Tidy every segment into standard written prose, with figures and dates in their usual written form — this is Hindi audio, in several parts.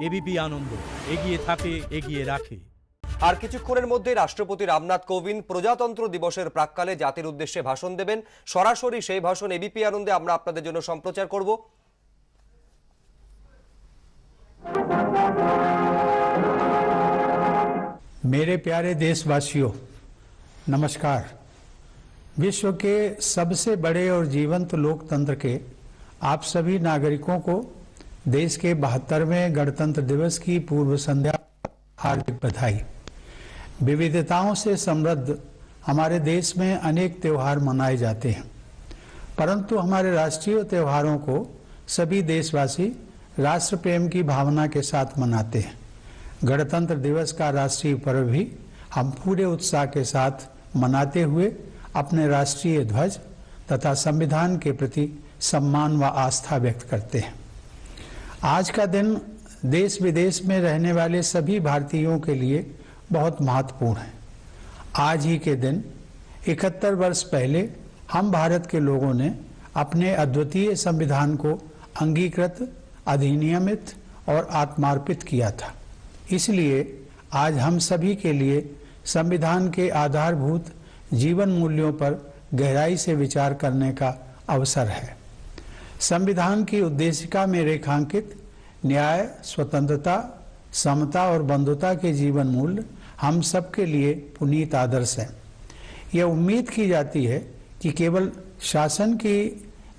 এবিপি আনন্দ, এগিয়ে থাকে, এগিয়ে রাখে। আর কিছুক্ষণের মধ্যে রাষ্ট্রপতি রামনাথ কোবিন্দ প্রজাতন্ত্র দিবসের প্রাক্কালে জাতির উদ্দেশ্যে ভাষণ দেবেন। সরাসরি সেই ভাষণ এবিপি আনন্দে আমরা আপনাদের জন্য সম্প্রচার করব। मेरे प्यारे देशवासियों, नमस्कार। विश्व के सबसे बड़े और जीवंत लोकतंत्र के आप सभी नागरिकों को देश के 72वें गणतंत्र दिवस की पूर्व संध्या हार्दिक बधाई। विविधताओं से समृद्ध हमारे देश में अनेक त्योहार मनाए जाते हैं, परंतु हमारे राष्ट्रीय त्योहारों को सभी देशवासी राष्ट्र प्रेम की भावना के साथ मनाते हैं। गणतंत्र दिवस का राष्ट्रीय पर्व भी हम पूरे उत्साह के साथ मनाते हुए अपने राष्ट्रीय ध्वज तथा संविधान के प्रति सम्मान व आस्था व्यक्त करते हैं। आज का दिन देश विदेश में रहने वाले सभी भारतीयों के लिए बहुत महत्वपूर्ण है। आज ही के दिन 71 वर्ष पहले हम भारत के लोगों ने अपने अद्वितीय संविधान को अंगीकृत, अधिनियमित और आत्मार्पित किया था। इसलिए आज हम सभी के लिए संविधान के आधारभूत जीवन मूल्यों पर गहराई से विचार करने का अवसर है। संविधान की उद्देशिका में रेखांकित न्याय, स्वतंत्रता, समता और बंधुता के जीवन मूल्य हम सबके लिए पुनीत आदर्श हैं। यह उम्मीद की जाती है कि केवल शासन की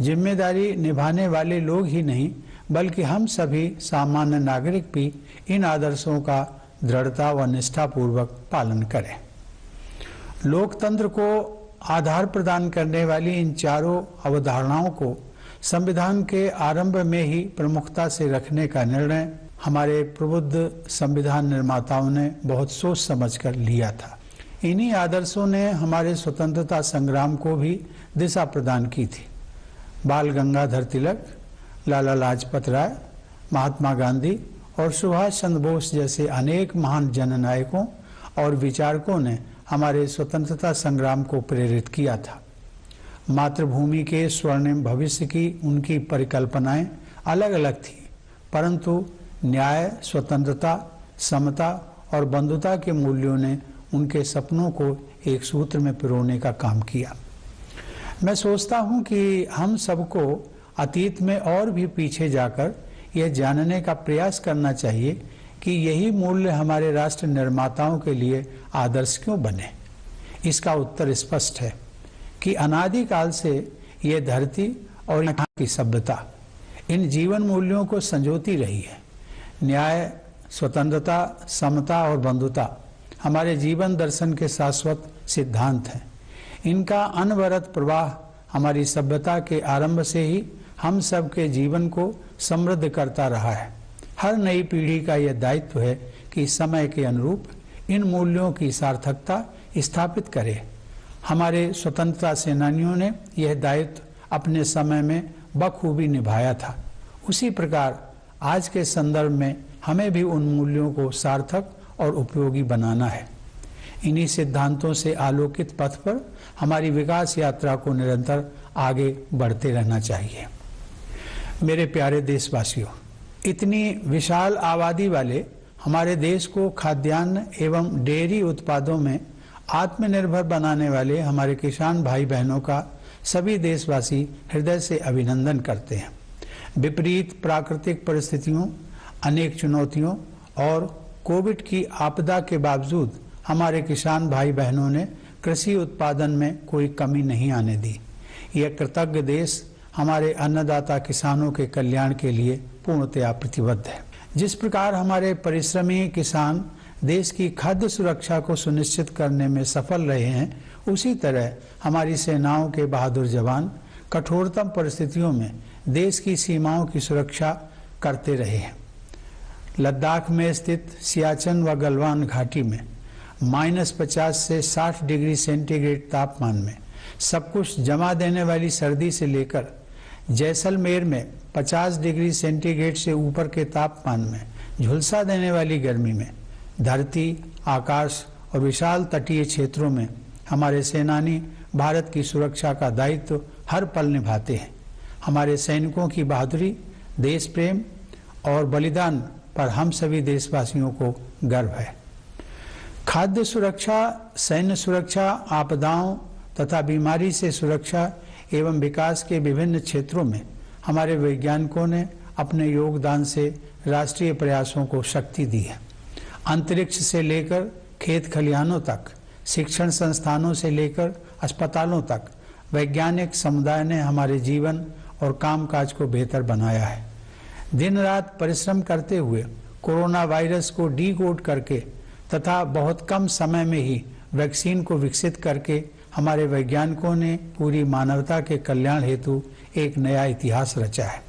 जिम्मेदारी निभाने वाले लोग ही नहीं, बल्कि हम सभी सामान्य नागरिक भी इन आदर्शों का दृढ़ता व निष्ठापूर्वक पालन करें। लोकतंत्र को आधार प्रदान करने वाली इन चारों अवधारणाओं को संविधान के आरंभ में ही प्रमुखता से रखने का निर्णय हमारे प्रबुद्ध संविधान निर्माताओं ने बहुत सोच समझकर लिया था। इन्हीं आदर्शों ने हमारे स्वतंत्रता संग्राम को भी दिशा प्रदान की थी। बाल गंगाधर तिलक, लाला लाजपत राय, महात्मा गांधी और सुभाष चंद्र बोस जैसे अनेक महान जननायकों और विचारकों ने हमारे स्वतंत्रता संग्राम को प्रेरित किया था। मातृभूमि के स्वर्णिम भविष्य की उनकी परिकल्पनाएं अलग अलग थी, परंतु न्याय, स्वतंत्रता, समता और बंधुता के मूल्यों ने उनके सपनों को एक सूत्र में पिरोने का काम किया। मैं सोचता हूं कि हम सबको अतीत में और भी पीछे जाकर यह जानने का प्रयास करना चाहिए कि यही मूल्य हमारे राष्ट्र निर्माताओं के लिए आदर्श क्यों बने। इसका उत्तर स्पष्ट है कि अनादिकाल से ये धरती और यहाँ की सभ्यता इन जीवन मूल्यों को संजोती रही है। न्याय, स्वतंत्रता, समता और बंधुता हमारे जीवन दर्शन के शाश्वत सिद्धांत हैं। इनका अनवरत प्रवाह हमारी सभ्यता के आरंभ से ही हम सब के जीवन को समृद्ध करता रहा है। हर नई पीढ़ी का यह दायित्व है कि समय के अनुरूप इन मूल्यों की सार्थकता स्थापित करे। हमारे स्वतंत्रता सेनानियों ने यह दायित्व अपने समय में बखूबी निभाया था। उसी प्रकार आज के संदर्भ में हमें भी उन मूल्यों को सार्थक और उपयोगी बनाना है। इन्हीं सिद्धांतों से आलोकित पथ पर हमारी विकास यात्रा को निरंतर आगे बढ़ते रहना चाहिए। मेरे प्यारे देशवासियों, इतनी विशाल आबादी वाले हमारे देश को खाद्यान्न एवं डेयरी उत्पादों में आत्मनिर्भर बनाने वाले हमारे किसान भाई बहनों का सभी देशवासी हृदय से अभिनंदन करते हैं। विपरीत प्राकृतिक परिस्थितियों, अनेक चुनौतियों और कोविड की आपदा के बावजूद हमारे किसान भाई बहनों ने कृषि उत्पादन में कोई कमी नहीं आने दी। यह कृतज्ञ देश हमारे अन्नदाता किसानों के कल्याण के लिए पूर्णतया प्रतिबद्ध है। जिस प्रकार हमारे परिश्रमी किसान देश की खाद्य सुरक्षा को सुनिश्चित करने में सफल रहे हैं, उसी तरह हमारी सेनाओं के बहादुर जवान कठोरतम परिस्थितियों में देश की सीमाओं की सुरक्षा करते रहे हैं। लद्दाख में स्थित सियाचिन व गलवान घाटी में -50 से 60 डिग्री सेंटीग्रेड तापमान में सब कुछ जमा देने वाली सर्दी से लेकर जैसलमेर में 50 डिग्री सेंटीग्रेड से ऊपर के तापमान में झुलसा देने वाली गर्मी में धरती, आकाश और विशाल तटीय क्षेत्रों में हमारे सेनानी भारत की सुरक्षा का दायित्व हर पल निभाते हैं। हमारे सैनिकों की बहादुरी, देश प्रेम और बलिदान पर हम सभी देशवासियों को गर्व है। खाद्य सुरक्षा, सैन्य सुरक्षा, आपदाओं तथा बीमारी से सुरक्षा एवं विकास के विभिन्न क्षेत्रों में हमारे वैज्ञानिकों ने अपने योगदान से राष्ट्रीय प्रयासों को शक्ति दी है। अंतरिक्ष से लेकर खेत खलिहानों तक, शिक्षण संस्थानों से लेकर अस्पतालों तक वैज्ञानिक समुदाय ने हमारे जीवन और कामकाज को बेहतर बनाया है। दिन रात परिश्रम करते हुए कोरोना वायरस को डीकोड करके तथा बहुत कम समय में ही वैक्सीन को विकसित करके हमारे वैज्ञानिकों ने पूरी मानवता के कल्याण हेतु एक नया इतिहास रचा है।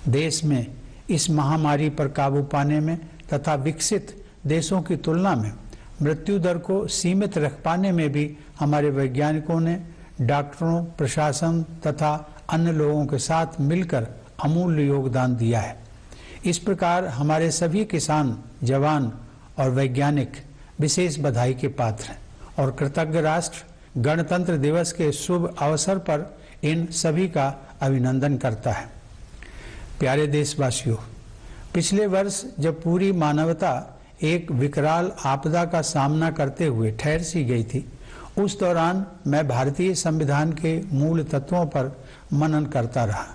देश में इस महामारी पर काबू पाने में तथा विकसित देशों की तुलना में मृत्यु दर को सीमित रख पाने में भी हमारे वैज्ञानिकों ने डॉक्टरों, प्रशासन तथा अन्य लोगों के साथ मिलकर अमूल्य योगदान दिया है। इस प्रकार हमारे सभी किसान, जवान और वैज्ञानिक विशेष बधाई के पात्र हैं और कृतज्ञ राष्ट्र गणतंत्र दिवस के शुभ अवसर पर इन सभी का अभिनंदन करता है। प्यारे देशवासियों, पिछले वर्ष जब पूरी मानवता एक विकराल आपदा का सामना करते हुए ठहर सी गई थी, उस दौरान मैं भारतीय संविधान के मूल तत्वों पर मनन करता रहा।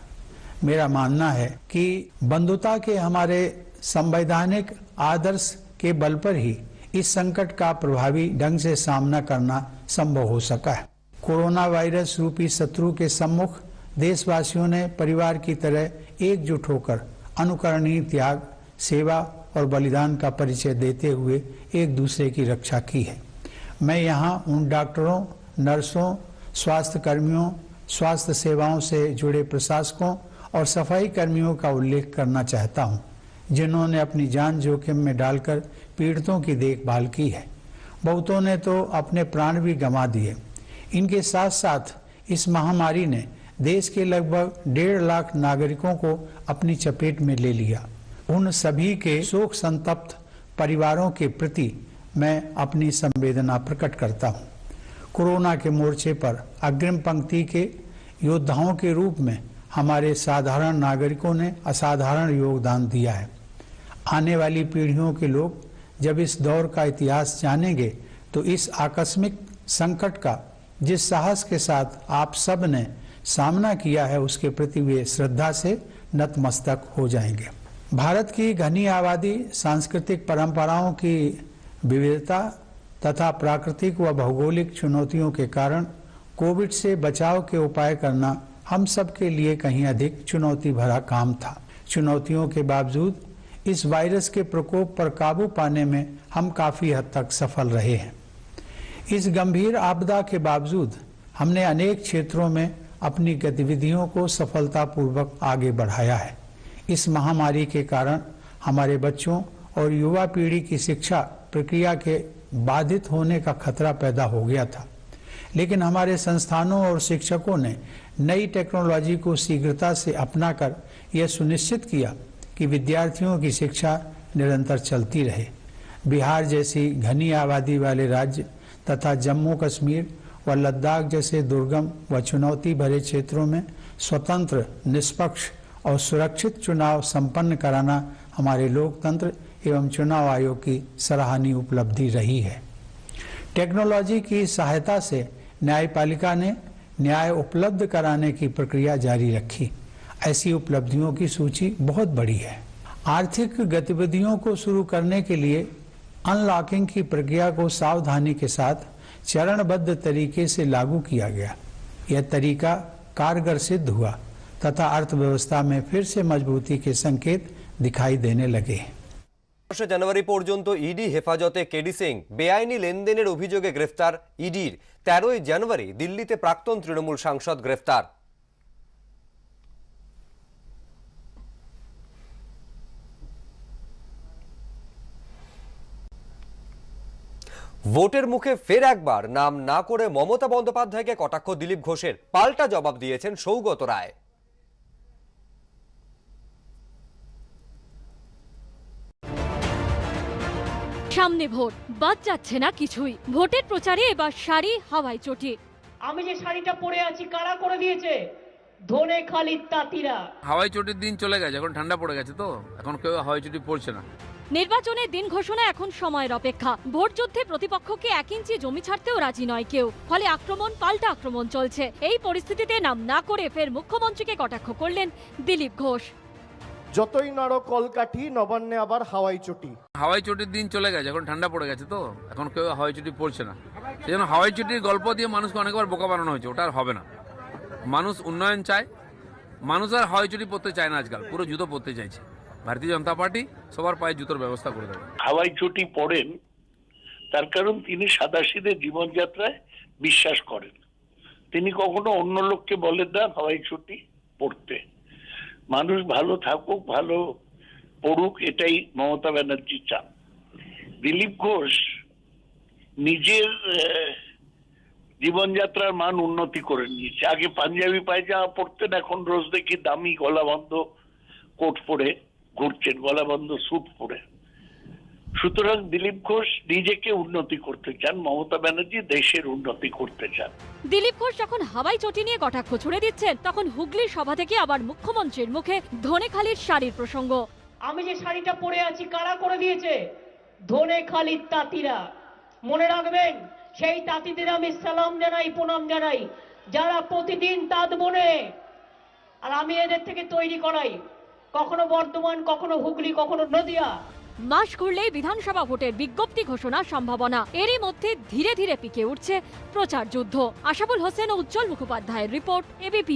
मेरा मानना है कि बंधुता के हमारे संवैधानिक आदर्श के बल पर ही इस संकट का प्रभावी ढंग से सामना करना संभव हो सका है। कोरोना वायरस रूपी शत्रु के सम्मुख देशवासियों ने परिवार की तरह एकजुट होकर अनुकरणीय त्याग, सेवा और बलिदान का परिचय देते हुए एक दूसरे की रक्षा की है। मैं यहाँ उन डॉक्टरों, नर्सों, स्वास्थ्य कर्मियों, स्वास्थ्य सेवाओं से जुड़े प्रशासकों और सफाई कर्मियों का उल्लेख करना चाहता हूँ, जिन्होंने अपनी जान जोखिम में डालकर पीड़ितों की देखभाल की है। बहुतों ने तो अपने प्राण भी गंवा दिए। इनके साथ साथ इस महामारी ने देश के लगभग 1.5 लाख नागरिकों को अपनी चपेट में ले लिया। उन सभी के शोक संतप्त परिवारों के प्रति मैं अपनी संवेदना प्रकट करता हूँ। कोरोना के मोर्चे पर अग्रिम पंक्ति के योद्धाओं के रूप में हमारे साधारण नागरिकों ने असाधारण योगदान दिया है। आने वाली पीढ़ियों के लोग जब इस दौर का इतिहास जानेंगे तो इस आकस्मिक संकट का जिस साहस के साथ आप सब ने सामना किया है, उसके प्रति वे श्रद्धा से नतमस्तक हो जाएंगे। भारत की घनी आबादी, सांस्कृतिक परंपराओं की विविधता तथा प्राकृतिक व भौगोलिक चुनौतियों के कारण कोविड से बचाव के उपाय करना हम सब के लिए कहीं अधिक चुनौती भरा काम था। चुनौतियों के बावजूद इस वायरस के प्रकोप पर काबू पाने में हम काफी हद तक सफल रहे हैं। इस गंभीर आपदा के बावजूद हमने अनेक क्षेत्रों में अपनी गतिविधियों को सफलतापूर्वक आगे बढ़ाया है। इस महामारी के कारण हमारे बच्चों और युवा पीढ़ी की शिक्षा प्रक्रिया के बाधित होने का खतरा पैदा हो गया था, लेकिन हमारे संस्थानों और शिक्षकों ने नई टेक्नोलॉजी को शीघ्रता से अपनाकर यह सुनिश्चित किया कि विद्यार्थियों की शिक्षा निरंतर चलती रहे। बिहार जैसी घनी आबादी वाले राज्य तथा जम्मू कश्मीर व लद्दाख जैसे दुर्गम व चुनौती भरे क्षेत्रों में स्वतंत्र, निष्पक्ष और सुरक्षित चुनाव संपन्न कराना हमारे लोकतंत्र एवं चुनाव आयोग की सराहनीय उपलब्धि रही है। टेक्नोलॉजी की सहायता से न्यायपालिका ने न्याय उपलब्ध कराने की प्रक्रिया जारी रखी। ऐसी उपलब्धियों की सूची बहुत बड़ी है। आर्थिक गतिविधियों को शुरू करने के लिए अनलॉकिंग की प्रक्रिया को सावधानी के साथ चरणबद्ध तरीके से लागू किया गया। यह तरीका कारगर सिद्ध हुआ तथा अर्थव्यवस्था में फिर से मजबूती के संकेत दिखाई देने लगे। জানুয়ারি পর্যন্ত ইডি হেফাজতে কেডি সিং বেআইনি লেনদেনের অভিযোগে গ্রেফতার। ইডির 13ই জানুয়ারি দিল্লিতে প্রাক্তন তৃণমূল সাংসদ গ্রেফতার। ভোটের মুখে ফের একবার নাম না করে মমতা বন্দ্যোপাধ্যায়কে কটাক্ষ দিলীপ ঘোষের, পাল্টা জবাব দিয়েছেন সৌগত রায়। সামনে ভোট, বাদ যাচ্ছে না কিছুই। ভোটের প্রচারে এবার শাড়ি হাওয়ায় চটি। আমি যে শাড়িটা পরে আছি কারা করে দিয়েছে? ধনেখালির তাঁতিরা। হাওয়াই চটির দিন চলে গেছে, এখন ঠান্ডা পড়ে গেছে, তো এখন কেউ হাওয়াই চটি পরছে না। নির্বাচনের দিন ঘোষণা এখন সময়ের অপেক্ষা। ভোট যুদ্ধে প্রতিপক্ষকে 1 ইঞ্চি জমি ছাড়তেও রাজি নয় কেউ, ফলে আক্রমণ পাল্টা আক্রমণ চলছে। এই পরিস্থিতিতে নাম না করে ফের মুখ্যমন্ত্রীকে কটাক্ষ করলেন দিলীপ ঘোষ। যতই নাড়ো কলকাঠি, নবান্নে আবার হাওয়াই চটি। হাওয়াই চটির দিন চলে গেছে, এখন ঠান্ডা পড়ে গেছে, তো এখন কেউ হাওয়াই চটি পড়ছে না। সেই জন্য হাওয়াই চটির গল্প দিয়ে মানুষকে অনেকবার বোকা বানানো হয়েছে, ওটা আর হবে না। মানুষ উন্নয়ন চায়, মানুষ আর হাওয়াই চটি পড়তে চায় না, আজকাল পুরো জুতো পড়তে চাইছে। ভারতীয় জনতা পার্টি সবার পায়ে জুতোর ব্যবস্থা করে দেবে। হাওয়াই চটি পড়েন তার কারণ তিনি সাদাসিধে জীবনযাত্রায় বিশ্বাস করেন। তিনি কখনো অন্য লোককে বলেন না হাওয়াই চটি পড়তে। মানুষ ভালো থাকুক, ভালো পড়ুক, এটাই মমতা ব্যানার্জি চান। দিলীপ ঘোষ নিজের জীবনযাত্রার মান উন্নতি করে নিয়েছে। আগে পাঞ্জাবি পায়জামা পড়তেন, এখন রোজ দেখি দামি গলাবন্ধ কোট পরে ঘুরছেন, গলাবন্ধ স্যুট পরে। সুতরাং দিলীপ ঘোষ নিজেকে উন্নতি করতে চান, মমতা ব্যানার্জি দেশের উন্নতি করতে চান। দিলীপ ঘোষ যখন হাওয়াই চটি নিয়ে কটাক্ষ ছুড়ে দিচ্ছেন, তখন হুগলির সভা থেকে আবার মুখ্যমন্ত্রীর মুখে ধনেখালির শাড়ির প্রসঙ্গ। আমি যে শাড়িটা পরে আছি কারা করে দিয়েছে? ধনেখালির তাঁতিরা। মনে রাখবেন, সেই তাঁতিদের আমি সালাম জানাই, প্রণাম জানাই, যারা প্রতিদিন তাঁত বোনে। আর আমি এদের থেকে তৈরি করাই, কখনো বর্ধমান, কখনো হুগলি, কখনো নদিয়া। মাস ঘুরলেই বিধানসভা ভোটের বিজ্ঞপ্তি ঘোষণার সম্ভাবনা। এরই মধ্যে ধীরে ধীরে পিকে উঠছে প্রচার যুদ্ধ। আশাবুল হোসেন ও উজ্জ্বল মুখোপাধ্যায়ের রিপোর্ট, এবিপি।